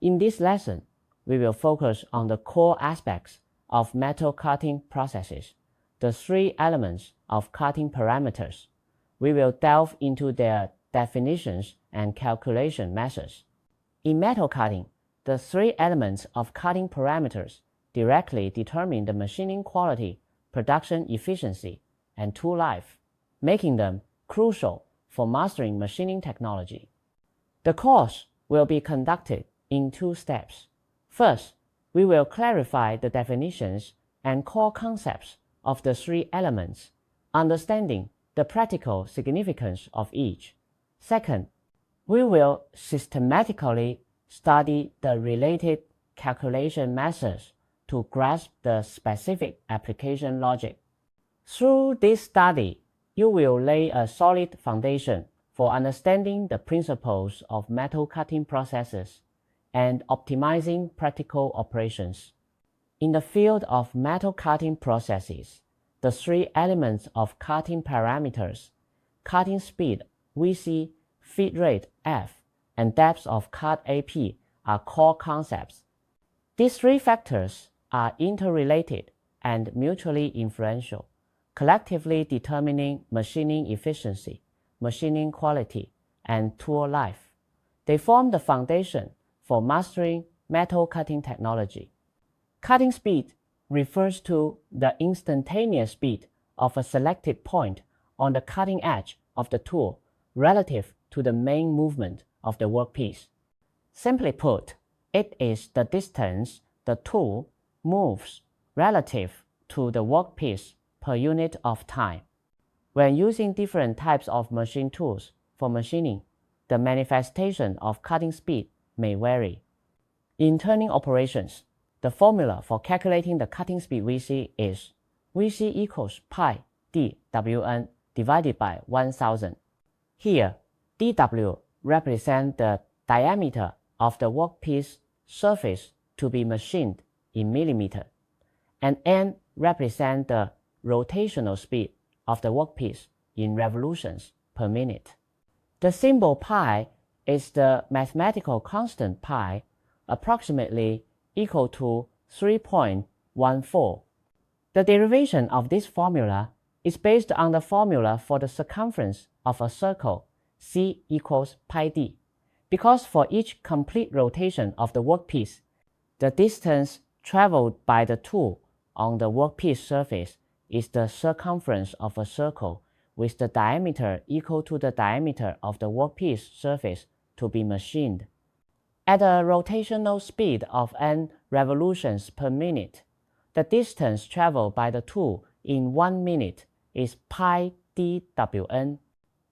In this lesson, we will focus on the core aspects of metal cutting processes, the three elements of cutting parameters. We will delve into their definitions and calculation methods. In metal cutting, the three elements of cutting parameters directly determine the machining quality, production efficiency, and tool life, making them crucial for mastering machining technology. The course will be conducted in two steps. First, we will clarify the definitions and core concepts of the three elements, understanding the practical significance of each. Second, we will systematically study the related calculation methods to grasp the specific application logic. Through this study, you will lay a solid foundation for understanding the principles of metal cutting processes and optimizing practical operations. In the field of metal cutting processes, the three elements of cutting parameters, cutting speed VC, feed rate F, and depth of cut AP are core concepts. These three factors are interrelated and mutually influential, collectively determining machining efficiency, machining quality, and tool life. They form the foundation for mastering metal cutting technology. Cutting speed refers to the instantaneous speed of a selected point on the cutting edge of the tool relative to the main movement of the workpiece. Simply put, it is the distance the tool moves relative to the workpiece per unit of time. When using different types of machine tools for machining, the manifestation of cutting speed may vary. In turning operations, the formula for calculating the cutting speed VC is VC equals pi dWn divided by 1000. Here, dW represents the diameter of the workpiece surface to be machined in millimeter, and N represents the rotational speed of the workpiece in revolutions per minute. The symbol pi is the mathematical constant pi, approximately equal to 3.14. The derivation of this formula is based on the formula for the circumference of a circle, C equals pi d, because for each complete rotation of the workpiece, the distance traveled by the tool on the workpiece surface is the circumference of a circle with the diameter equal to the diameter of the workpiece surface to be machined. At a rotational speed of n revolutions per minute, the distance traveled by the tool in 1 minute is pi dWn.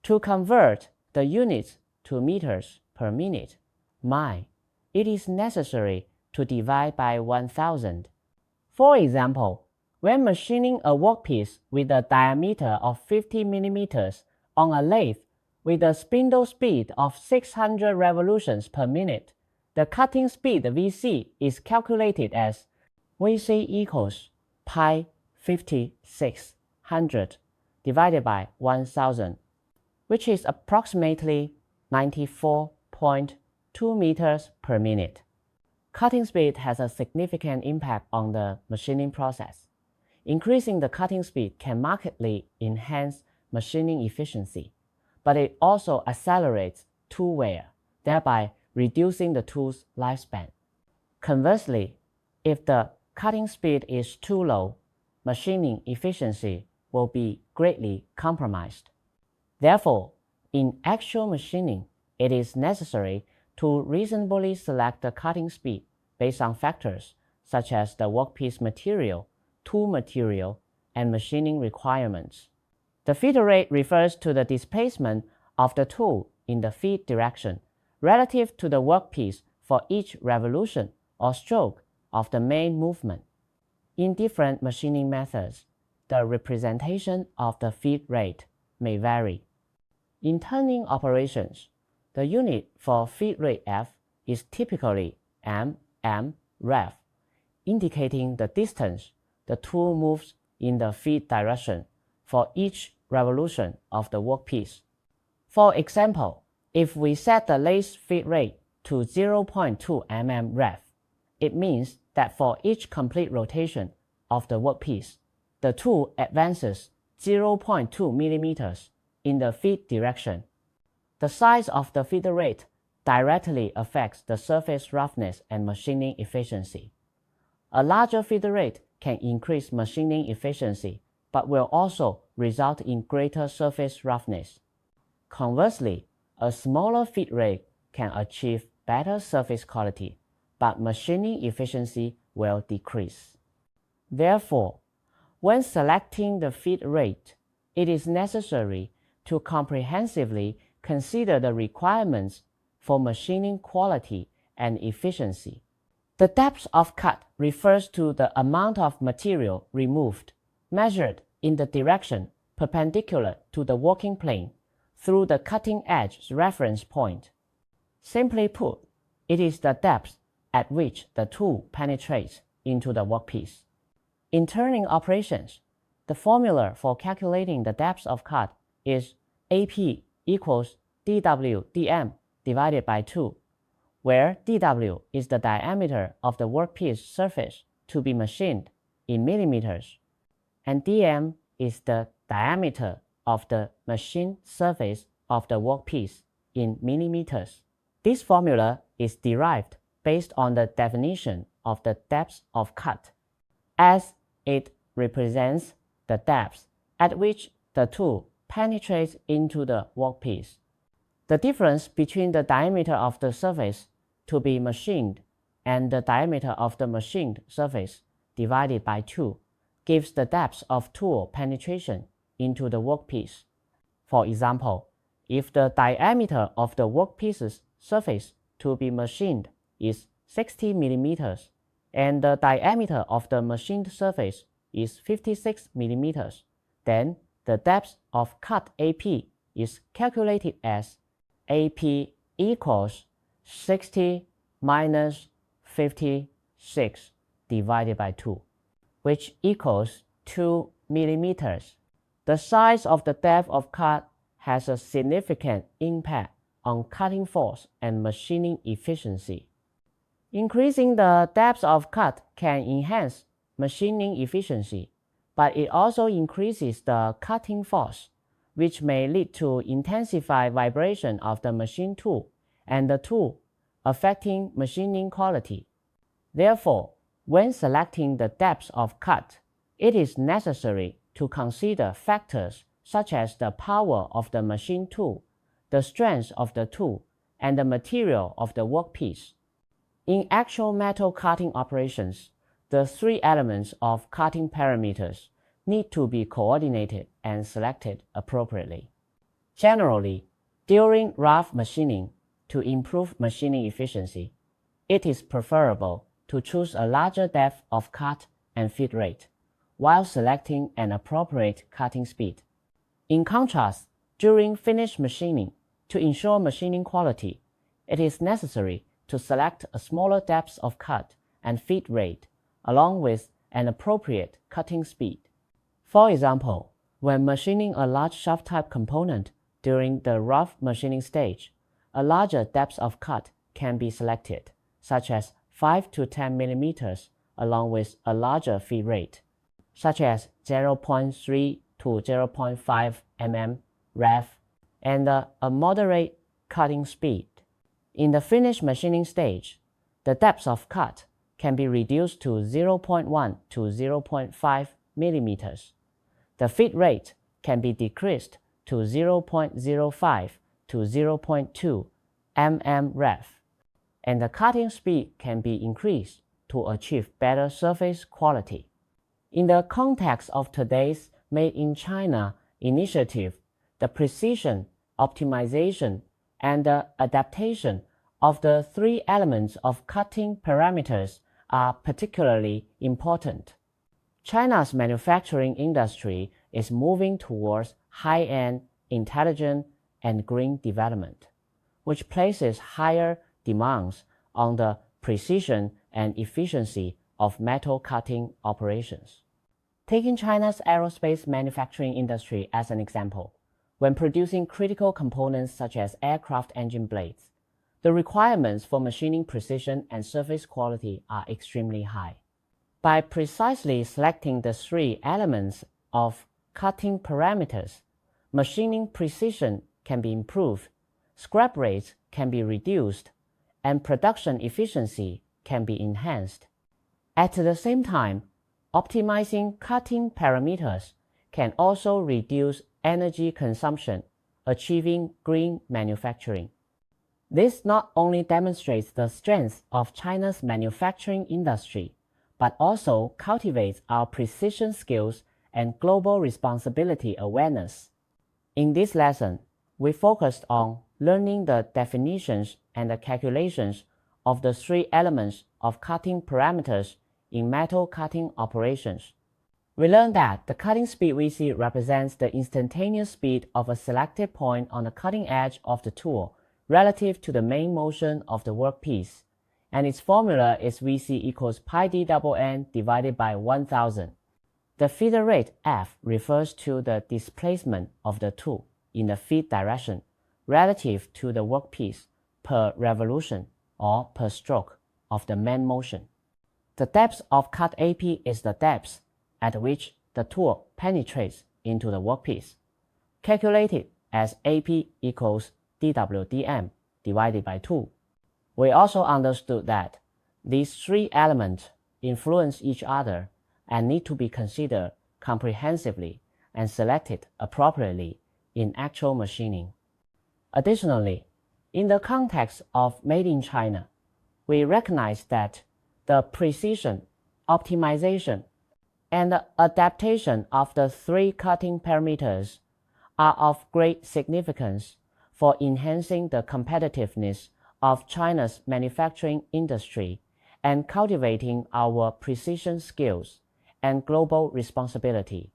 To convert the units to meters per minute, it is necessary to divide by 1000. For example, when machining a workpiece with a diameter of 50 mm on a lathe with a spindle speed of 600 revolutions per minute, the cutting speed VC is calculated as VC equals pi 5600 divided by 1000, which is approximately 94.2 meters per minute. Cutting speed has a significant impact on the machining process. Increasing the cutting speed can markedly enhance machining efficiency, but it also accelerates tool wear, thereby reducing the tool's lifespan. Conversely, if the cutting speed is too low, machining efficiency will be greatly compromised. Therefore, in actual machining, it is necessary to reasonably select the cutting speed based on factors such as the workpiece material, tool material, and machining requirements. The feed rate refers to the displacement of the tool in the feed direction relative to the workpiece for each revolution or stroke of the main movement. In different machining methods, the representation of the feed rate may vary. In turning operations, the unit for feed rate F is typically mm_ref, indicating the distance the tool moves in the feed direction for each revolution of the workpiece. For example, if we set the lathe feed rate to 0.2 mm rev. It means that for each complete rotation of the workpiece, the tool advances 0.2 millimeters in the feed direction. The size of the feeder rate directly affects the surface roughness and machining efficiency. A larger feeder rate can increase machining efficiency, but will also result in greater surface roughness. Conversely, a smaller feed rate can achieve better surface quality, but machining efficiency will decrease. Therefore, when selecting the feed rate, it is necessary to comprehensively consider the requirements for machining quality and efficiency. The depth of cut refers to the amount of material removed, measured in the direction perpendicular to the working plane through the cutting edge reference point. Simply put, it is the depth at which the tool penetrates into the workpiece. In turning operations, the formula for calculating the depth of cut is AP equals dW/dm divided by 2, where dW is the diameter of the workpiece surface to be machined in millimeters, and dm is the diameter of the machined surface of the workpiece in millimeters. This formula is derived based on the definition of the depth of cut, as it represents the depth at which the tool penetrates into the workpiece. The difference between the diameter of the surface to be machined and the diameter of the machined surface divided by 2 gives the depth of tool penetration into the workpiece. For example, if the diameter of the workpiece's surface to be machined is 60 millimeters and the diameter of the machined surface is 56 millimeters, then the depth of cut AP is calculated as AP equals 60 minus 56 divided by 2, which equals 2 millimeters. The size of the depth of cut has a significant impact on cutting force and machining efficiency. Increasing the depth of cut can enhance machining efficiency, but it also increases the cutting force, which may lead to intensified vibration of the machine tool and the tool, affecting machining quality. Therefore, when selecting the depth of cut, it is necessary to consider factors such as the power of the machine tool, the strength of the tool, and the material of the workpiece. In actual metal cutting operations, the three elements of cutting parameters need to be coordinated and selected appropriately. Generally, during rough machining, to improve machining efficiency, it is preferable to choose a larger depth of cut and feed rate, while selecting an appropriate cutting speed. In contrast, during finish machining, to ensure machining quality, it is necessary to select a smaller depth of cut and feed rate, along with an appropriate cutting speed. For example, when machining a large shaft-type component during the rough machining stage, a larger depth of cut can be selected, such as 5 to 10 millimeters, along with a larger feed rate, such as 0.3 to 0.5 mm rev, and a moderate cutting speed. In the finish machining stage, the depth of cut can be reduced to 0.1 to 0.5 millimeters. The feed rate can be decreased to 0.05 to 0.2 mm rev, and the cutting speed can be increased to achieve better surface quality. In the context of today's Made in China initiative, the precision, optimization, and the adaptation of the three elements of cutting parameters are particularly important. China's manufacturing industry is moving towards high-end, intelligent, and green development, which places higher demands on the precision and efficiency of metal cutting operations. Taking China's aerospace manufacturing industry as an example, when producing critical components such as aircraft engine blades, the requirements for machining precision and surface quality are extremely high. By precisely selecting the three elements of cutting parameters, machining precision can be improved, scrap rates can be reduced, and production efficiency can be enhanced. At the same time, optimizing cutting parameters can also reduce energy consumption, achieving green manufacturing. This not only demonstrates the strength of China's manufacturing industry, but also cultivates our precision skills and global responsibility awareness. In this lesson, we focused on learning the definitions and the calculations of the three elements of cutting parameters in metal cutting operations. We learned that the cutting speed Vc represents the instantaneous speed of a selected point on the cutting edge of the tool relative to the main motion of the workpiece, and its formula is Vc equals pi d/n divided by 1000. The feeder rate F refers to the displacement of the tool in the feed direction relative to the workpiece per revolution or per stroke of the main motion. The depth of cut AP is the depth at which the tool penetrates into the workpiece, calculated as AP equals dWdm divided by 2. We also understood that these three elements influence each other and need to be considered comprehensively and selected appropriately in actual machining. Additionally, in the context of Made in China, we recognize that the precision, optimization, and the adaptation of the three cutting parameters are of great significance for enhancing the competitiveness of China's manufacturing industry and cultivating our precision skills and global responsibility.